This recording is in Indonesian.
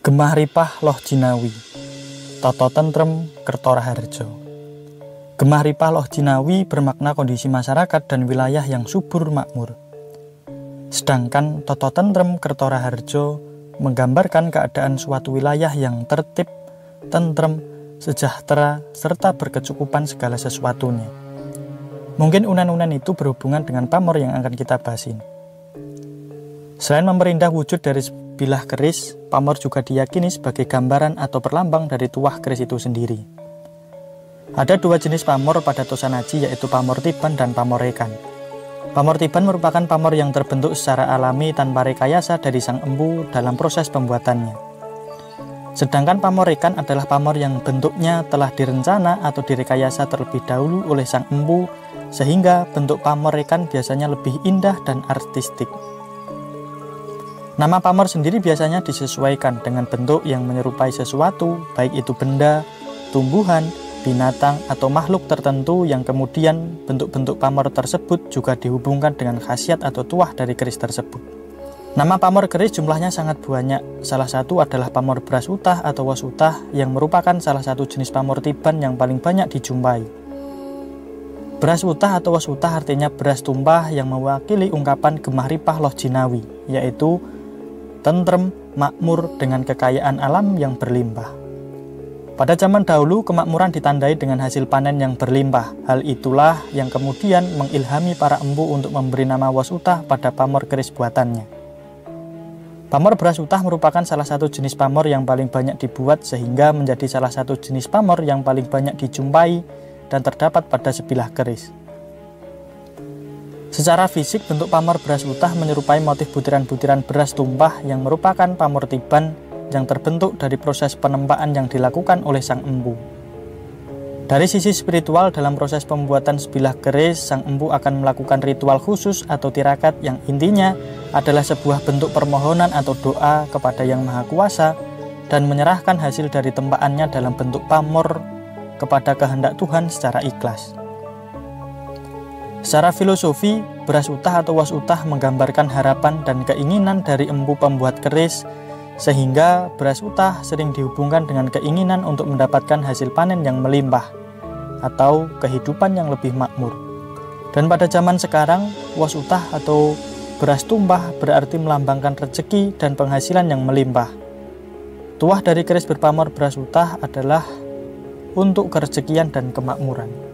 Gemah Ripah Loh Jinawi, Toto Tentrem Kertora Harjo. Gemah Ripah Loh Jinawi bermakna kondisi masyarakat dan wilayah yang subur makmur. Sedangkan Toto Tentrem Kertora Harjo menggambarkan keadaan suatu wilayah yang tertib, tentrem, sejahtera, serta berkecukupan segala sesuatunya. Mungkin unen-unen itu berhubungan dengan pamor yang akan kita bahas ini. Selain memperindah wujud dari sebilah keris, pamor juga diyakini sebagai gambaran atau perlambang dari tuah keris itu sendiri. Ada dua jenis pamor pada Tosanaji, yaitu pamor tiban dan pamor rekan. Pamor tiban merupakan pamor yang terbentuk secara alami tanpa rekayasa dari sang empu dalam proses pembuatannya. Sedangkan pamor rekan adalah pamor yang bentuknya telah direncana atau direkayasa terlebih dahulu oleh sang empu, sehingga bentuk pamor rekan biasanya lebih indah dan artistik. Nama pamor sendiri biasanya disesuaikan dengan bentuk yang menyerupai sesuatu, baik itu benda, tumbuhan, binatang, atau makhluk tertentu, yang kemudian bentuk-bentuk pamor tersebut juga dihubungkan dengan khasiat atau tuah dari keris tersebut. Nama pamor keris jumlahnya sangat banyak. Salah satu adalah pamor beras utah atau was utah, yang merupakan salah satu jenis pamor tiban yang paling banyak dijumpai. Beras utah atau was utah artinya beras tumpah, yang mewakili ungkapan Gemah Ripah Loh Jinawi, yaitu tentrem, makmur dengan kekayaan alam yang berlimpah. Pada zaman dahulu, kemakmuran ditandai dengan hasil panen yang berlimpah. Hal itulah yang kemudian mengilhami para empu untuk memberi nama was utah pada pamor keris buatannya. Pamor beras utah merupakan salah satu jenis pamor yang paling banyak dibuat, sehingga menjadi salah satu jenis pamor yang paling banyak dijumpai dan terdapat pada sebilah keris. Secara fisik, bentuk pamor beras utah menyerupai motif butiran-butiran beras tumpah yang merupakan pamor tiban yang terbentuk dari proses penempaan yang dilakukan oleh sang empu. Dari sisi spiritual, dalam proses pembuatan sebilah keris, sang empu akan melakukan ritual khusus atau tirakat yang intinya adalah sebuah bentuk permohonan atau doa kepada Yang Maha Kuasa dan menyerahkan hasil dari tempaannya dalam bentuk pamor kepada kehendak Tuhan secara ikhlas. Secara filosofi, beras utah atau was utah menggambarkan harapan dan keinginan dari empu pembuat keris, sehingga beras utah sering dihubungkan dengan keinginan untuk mendapatkan hasil panen yang melimpah atau kehidupan yang lebih makmur. Dan pada zaman sekarang, was utah atau beras tumpah berarti melambangkan rezeki dan penghasilan yang melimpah. Tuah dari keris berpamor beras utah adalah untuk kerezekian dan kemakmuran.